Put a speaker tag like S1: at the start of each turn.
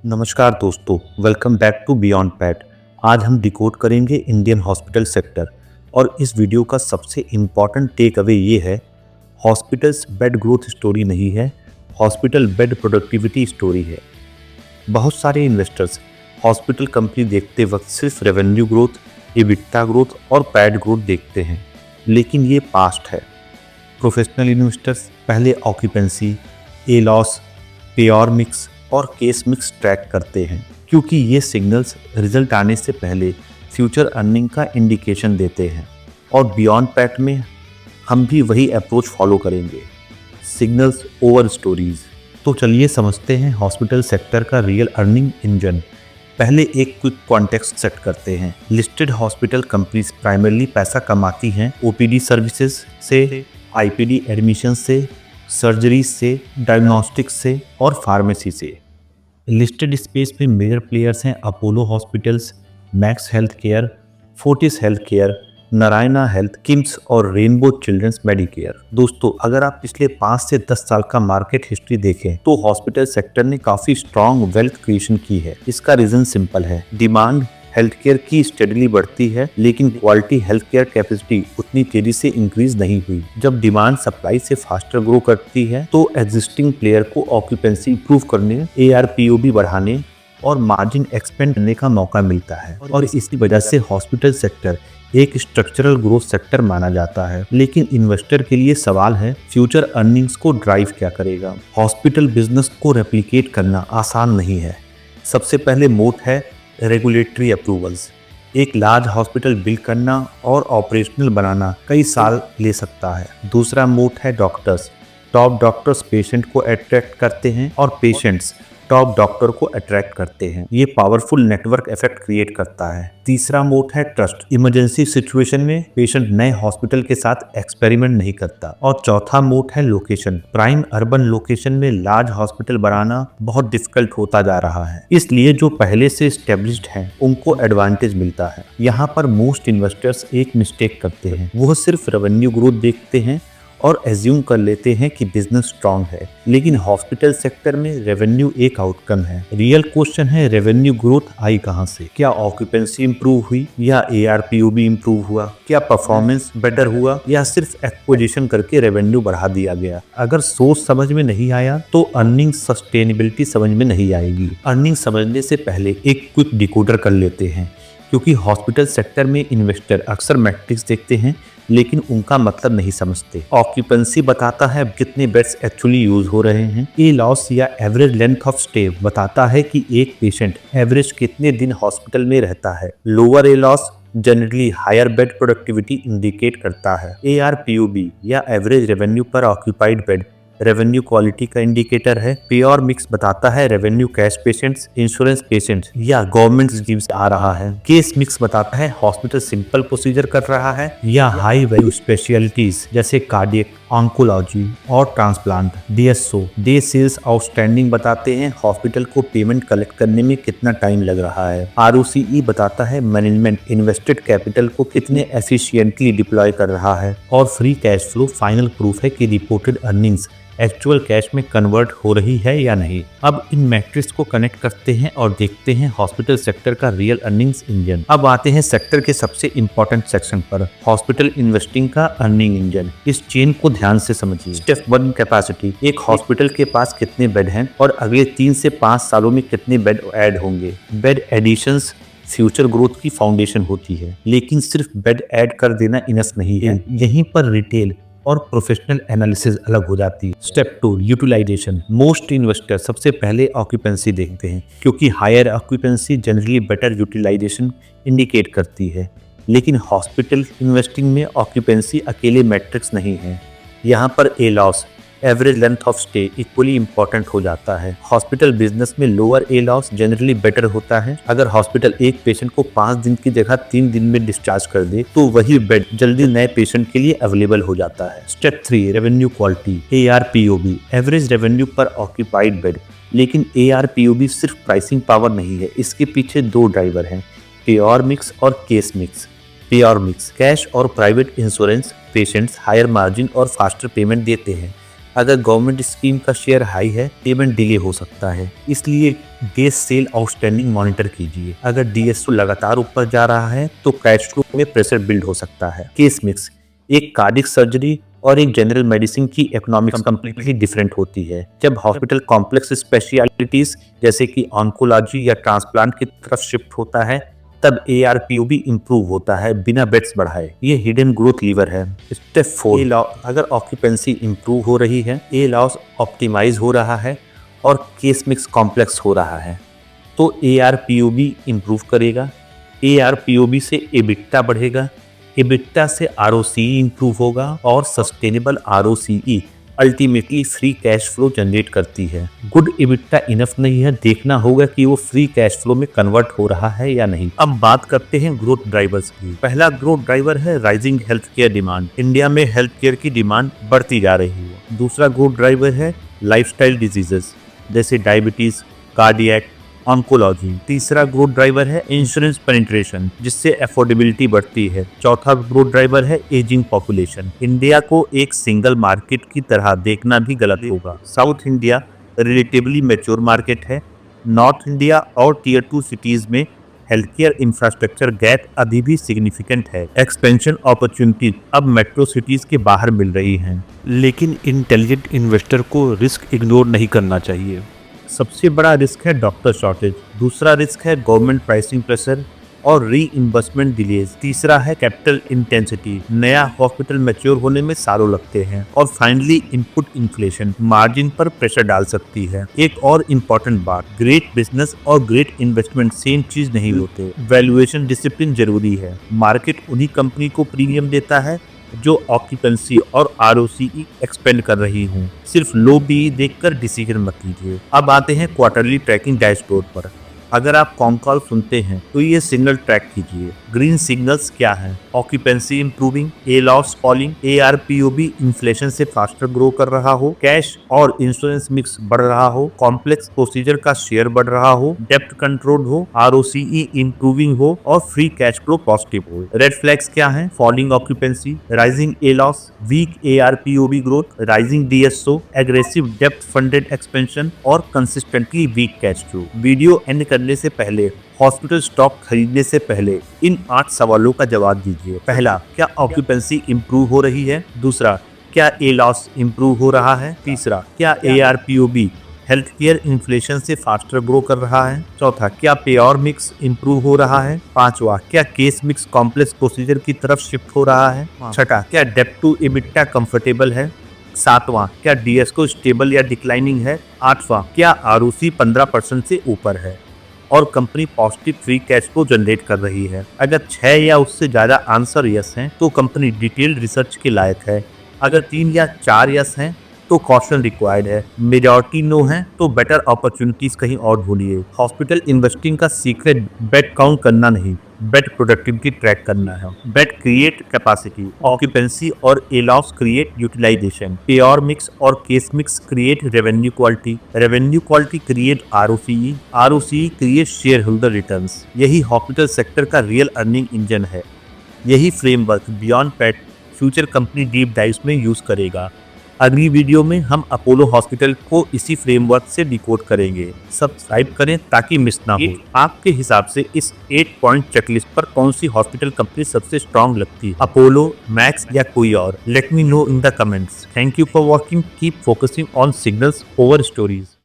S1: नमस्कार दोस्तों, welcome back to beyond pat. आज हम डिकोड करेंगे इंडियन हॉस्पिटल सेक्टर और इस वीडियो का सबसे इम्पॉर्टेंट टेक अवे ये है, हॉस्पिटल्स बेड ग्रोथ स्टोरी नहीं है, हॉस्पिटल बेड प्रोडक्टिविटी स्टोरी है। बहुत सारे इन्वेस्टर्स हॉस्पिटल कंपनी देखते वक्त सिर्फ रेवेन्यू ग्रोथ, एबिटा ग्रोथ और पैड ग्रोथ देखते हैं, लेकिन ये पास्ट है। प्रोफेशनल इन्वेस्टर्स पहले ऑक्यूपेंसी, ए लॉस, पेयोर मिक्स और केस मिक्स ट्रैक करते हैं, क्योंकि ये सिग्नल्स रिजल्ट आने से पहले फ्यूचर अर्निंग का इंडिकेशन देते हैं। और बियॉन्ड पैट में हम भी वही अप्रोच फॉलो करेंगे, सिग्नल्स ओवर स्टोरीज। तो चलिए समझते हैं हॉस्पिटल सेक्टर का रियल अर्निंग इंजन। पहले एक क्विक कॉन्टेक्स्ट सेट करते हैं। लिस्टेड हॉस्पिटल कंपनीज प्राइमरली पैसा कमाती हैं ओपीडी सर्विसेज से, आईपीडी एडमिशन से, सर्जरी से, डायग्नोस्टिक्स से और फार्मेसी से। लिस्टेड स्पेस में मेजर प्लेयर्स हैं Apollo hospitals, max health care, Fortis health care, Narayana health, KIMS और रेनबो चिल्ड्रंस मेडिकेयर। दोस्तों, अगर आप पिछले 5 से 10 साल का मार्केट हिस्ट्री देखें तो हॉस्पिटल सेक्टर ने काफ़ी स्ट्रॉन्ग वेल्थ क्रिएशन की है। इसका रीज़न सिंपल है, डिमांड हेल्थ केयर की स्टेडली बढ़ती है, लेकिन क्वालिटी हेल्थ केयर कैपेसिटी उतनी तेजी से इंक्रीज नहीं हुई। जब डिमांड सप्लाई से फास्टर ग्रो करती है तो एग्जिस्टिंग प्लेयर को ऑक्यूपेंसी इंप्रूव करने, एआरपीओ बढ़ाने और मार्जिन एक्सपेंड करने का मौका मिलता है, और इसी वजह से हॉस्पिटल सेक्टर एक स्ट्रक्चरल ग्रोथ सेक्टर माना जाता है। लेकिन इन्वेस्टर के लिए सवाल है, फ्यूचर अर्निंग्स को ड्राइव क्या करेगा? हॉस्पिटल बिजनेस को रेप्लिकेट करना आसान नहीं है। सबसे पहले मोड है रेगुलेटरी अप्रूवल्स। एक लार्ज हॉस्पिटल बिल्ड करना और ऑपरेशनल बनाना कई साल ले सकता है। दूसरा मोड है डॉक्टर्स। टॉप डॉक्टर्स पेशेंट को अट्रैक्ट करते हैं और पेशेंट्स टॉप डॉक्टर को अट्रैक्ट करते हैं। ये पावरफुल नेटवर्क इफेक्ट क्रिएट करता है। तीसरा मोड है ट्रस्ट। इमरजेंसी सिचुएशन में पेशेंट नए हॉस्पिटल के साथ एक्सपेरिमेंट नहीं करता। और चौथा मोड है लोकेशन। प्राइम अर्बन लोकेशन में लार्ज हॉस्पिटल बनाना बहुत डिफिकल्ट होता जा रहा है, इसलिए जो पहले से एस्टेब्लिश्ड हैं उनको एडवांटेज मिलता है। यहाँ पर मोस्ट इन्वेस्टर्स एक मिस्टेक करते हैं, वो सिर्फ रेवेन्यू ग्रोथ देखते हैं और एज्यूम कर लेते हैं कि बिजनेस स्ट्रांग है। लेकिन हॉस्पिटल सेक्टर में रेवेन्यू एक आउटकम है। रियल क्वेश्चन है, रेवेन्यू ग्रोथ आई कहां से? क्या ऑक्यूपेंसी इंप्रूव हुई, या एआरपीओ भी इंप्रूव हुआ? क्या परफॉर्मेंस बेटर हुआ, या सिर्फ एक्विजिशन करके रेवेन्यू बढ़ा दिया गया? अगर सोच समझ में नहीं आया तो अर्निंग सस्टेनेबिलिटी समझ में नहीं आएगी। अर्निंग समझने से पहले एक क्विक डिकोडर कर लेते हैं, क्योंकि हॉस्पिटल सेक्टर में इन्वेस्टर अक्सर मैट्रिक्स देखते हैं लेकिन उनका मतलब नहीं समझते। ऑक्यूपेंसी बताता है कितने बेड्स एक्चुअली यूज हो रहे हैं। ए लॉस या एवरेज लेंथ ऑफ स्टे बताता है कि एक पेशेंट एवरेज कितने दिन हॉस्पिटल में रहता है। Lower ALOS generally higher bed productivity indicate करता है। एआरपीओबी या average revenue per occupied bed revenue quality का इंडिकेटर है। पेयोर मिक्स बताता है revenue cash patients, insurance patients या गवर्नमेंट स्कीम से आ रहा है। केस मिक्स बताता है हॉस्पिटल सिंपल प्रोसीजर कर रहा है या हाई वैल्यू स्पेशलिटीज जैसे कार्डियक, ऑन्कोलॉजी और transplant. DSO day sales outstanding बताते हैं हॉस्पिटल को पेमेंट कलेक्ट करने में कितना टाइम लग रहा है। आरओसीई बताता है मैनेजमेंट इन्वेस्टेड कैपिटल को कितने एफिशिएंटली डिप्लॉय कर रहा है। और free cash flow final proof है कि रिपोर्टेड अर्निंग्स एक्चुअल कैश में कन्वर्ट हो रही है या नहीं। अब इन मैट्रिक्स को कनेक्ट करते हैं और देखते हैं हॉस्पिटल सेक्टर का रियल अर्निंग्स इंजन। अब आते हैं सेक्टर के सबसे इंपॉर्टेंट सेक्शन पर, हॉस्पिटल इन्वेस्टिंग का अर्निंग इंजन। इस चेन को ध्यान से समझिए। Step 1 capacity. एक हॉस्पिटल के पास कितने बेड हैं और अगले 3 से 5 सालों में कितने बेड ऐड होंगे। बेड एडिशंस फ्यूचर ग्रोथ की फाउंडेशन होती है, लेकिन सिर्फ बेड ऐड कर देना इनफ नहीं है। यहीं पर रिटेल और प्रोफेशनल एनालिसिस अलग हो जाती है। Step 2 utilisation. मोस्ट इन्वेस्टर सबसे पहले ऑक्यूपेंसी देखते हैं, क्योंकि higher occupancy generally better utilisation indicate करती है। लेकिन हॉस्पिटल इन्वेस्टिंग में ऑक्यूपेंसी अकेले मैट्रिक्स नहीं है। यहाँ पर ALOS, average length of stay equally important हो जाता है। हॉस्पिटल बिजनेस में lower ALOS generally better होता है। अगर हॉस्पिटल एक पेशेंट को 5 दिन की जगह 3 दिन में डिस्चार्ज कर दे तो वही बेड जल्दी नए पेशेंट के लिए अवेलेबल हो जाता है। Step 3 revenue quality. ARPOB average revenue per occupied bed. लेकिन एआरपीओबी सिर्फ प्राइसिंग पावर नहीं है, इसके पीछे 2 ड्राइवर हैं, पेयोर मिक्स और case mix. Payer mix cash और private insurance patients higher margin और फास्टर पेमेंट देते हैं। अगर गवर्नमेंट स्कीम का शेयर हाई है, पेमेंट डिले हो सकता है, इसलिए डेज सेल आउटस्टैंडिंग मॉनिटर कीजिए। अगर DSO लगातार ऊपर जा रहा है तो कैश फ्लो में प्रेशर बिल्ड हो सकता है। केस मिक्स, एक कार्डियक सर्जरी और एक जनरल मेडिसिन की इकोनॉमिक्स कंप्लीटली डिफरेंट होती है। जब हॉस्पिटल कॉम्प्लेक्स स्पेशलिटीज जैसे कि ऑन्कोलॉजी या ट्रांसप्लांट की तरफ शिफ्ट होता है, तब ARPO भी इम्प्रूव होता है बिना बेड्स बढ़ाए। ये हिडन ग्रोथ लीवर है। स्टेप 4, अगर ऑक्यूपेंसी इम्प्रूव हो रही है, ए लॉस ऑप्टिमाइज हो रहा है और केस मिक्स कॉम्प्लेक्स हो रहा है, तो ARPO भी इम्प्रूव करेगा। ARPO से EBITDA बढ़ेगा, EBITDA से ROCE इम्प्रूव होगा और sustainable ROCE ultimately free cash flow generate करती है। गुड EBITDA इनफ नहीं है, देखना होगा कि वो फ्री कैश फ्लो में कन्वर्ट हो रहा है या नहीं। अब बात करते हैं ग्रोथ ड्राइवर्स की। पहला ग्रोथ ड्राइवर है rising health care demand. India में हेल्थ केयर की डिमांड बढ़ती जा रही है। दूसरा ग्रोथ ड्राइवर है लाइफस्टाइल डिजीजेस जैसे डायबिटीज, कार्डियक, ऑन्कोलॉजी। तीसरा ग्रोथ ड्राइवर है इंश्योरेंस पेनिट्रेशन, जिससे अफोर्डेबिलिटी बढ़ती है। चौथा ग्रोथ ड्राइवर है एजिंग पॉपुलेशन। इंडिया को एक सिंगल मार्केट की तरह देखना भी गलत होगा। South India relatively mature market है। नॉर्थ इंडिया और टियर 2 सिटीज में हेल्थ केयर इंफ्रास्ट्रक्चर गैप अभी भी सिग्निफिकेंट है। एक्सपेंशन अपॉर्चुनिटीज अब मेट्रो सिटीज के बाहर मिल रही हैं, लेकिन इंटेलिजेंट इन्वेस्टर को रिस्क इग्नोर नहीं करना चाहिए। सबसे बड़ा रिस्क है डॉक्टर शॉर्टेज, दूसरा रिस्क है गवर्नमेंट प्राइसिंग प्रेशर और रीइंबर्समेंट डिलेज, तीसरा है कैपिटल इंटेंसिटी, नया हॉस्पिटल मैच्योर होने में सालों लगते हैं, और फाइनली इनपुट इन्फ्लेशन मार्जिन पर प्रेशर डाल सकती है। एक और इम्पोर्टेंट बात, ग्रेट बिजनेस और ग्रेट इन्वेस्टमेंट सेम चीज नहीं होते। वैल्यूएशन डिसिप्लिन जरूरी है। मार्केट उन्हीं कंपनी को प्रीमियम देता है जो ऑक्यूपेंसी और ROCE एक्सपेंड कर रही हूँ। सिर्फ लो BE देखकर डिसीजन मत लीजिए। अब आते हैं क्वार्टरली ट्रैकिंग डैशबोर्ड पर। अगर आप कॉल सुनते हैं तो ये सिग्नल ट्रैक कीजिए। ग्रीन सिग्नल्स क्या है? ऑक्यूपेंसी इंप्रूविंग, ए लॉस फॉलिंग, ARPO भी इन्फ्लेशन से फास्टर ग्रो कर रहा हो, कैश और इंश्योरेंस मिक्स बढ़ रहा हो, कॉम्प्लेक्स प्रोसीजर का शेयर बढ़ रहा हो, डेप्ट कंट्रोल हो, ROCE इंप्रूविंग हो और फ्री कैश फ्लो पॉजिटिव हो। रेड फ्लैग्स क्या है? Falling occupancy, rising ALOS, weak ARPO growth, rising DSO, aggressive डेप्ट फंडेड एक्सपेंशन और consistently weak cash flow. Video end करने से पहले, हॉस्पिटल स्टॉक खरीदने से पहले इन 8 सवालों का जवाब दीजिए। पहला, क्या ऑक्यूपेंसी इंप्रूव हो रही है? दूसरा, क्या ए लॉस इंप्रूव हो रहा है? तीसरा, क्या ARPO भी हेल्थ केयर इन्फ्लेशन से फास्टर ग्रो कर रहा है? चौथा, क्या पेयर मिक्स इंप्रूव हो रहा है? पांचवा, क्या केस मिक्स कॉम्प्लेक्स प्रोसीजर की तरफ शिफ्ट हो रहा है? छठा, क्या डेब्ट टू EBITDA कंफर्टेबल है? सातवां, क्या DSO स्टेबल या डिक्लाइनिंग है? आठवां, क्या ROCE 15% से ऊपर है और company positive free cash flow generate कर रही है? अगर 6 या उससे ज्यादा आंसर यस हैं तो कंपनी डिटेल्ड रिसर्च के लायक है। अगर 3 या 4 यस हैं तो कॉशन रिक्वायर्ड है। मेजॉरिटी नो है तो बेटर अपॉर्चुनिटीज कहीं और ढूंढिए। हॉस्पिटल इन्वेस्टिंग का सीक्रेट बेड काउंट करना नहीं, बेड प्रोडक्टिविटी ट्रैक करना है। बेड क्रिएट कैपेसिटी, ऑक्यूपेंसी और ALOS create utilisation, payer mix और case mix create revenue quality, revenue quality create ROCE, ROCE create shareholder returns. यही hospital sector का real earning engine है। यही framework beyond PAT future company deep dives में use करेगा। अगली video में हम अपोलो हॉस्पिटल को इसी फ्रेमवर्क से डिकोड करेंगे। सब्सक्राइब करें ताकि मिस ना हो। आपके हिसाब से इस 8 पॉइंट चेकलिस्ट पर कौन सी हॉस्पिटल कंपनी सबसे स्ट्रांग लगती है? अपोलो, मैक्स या कोई और? Let me know in the comments. Thank you for watching. Keep focusing on signals over stories.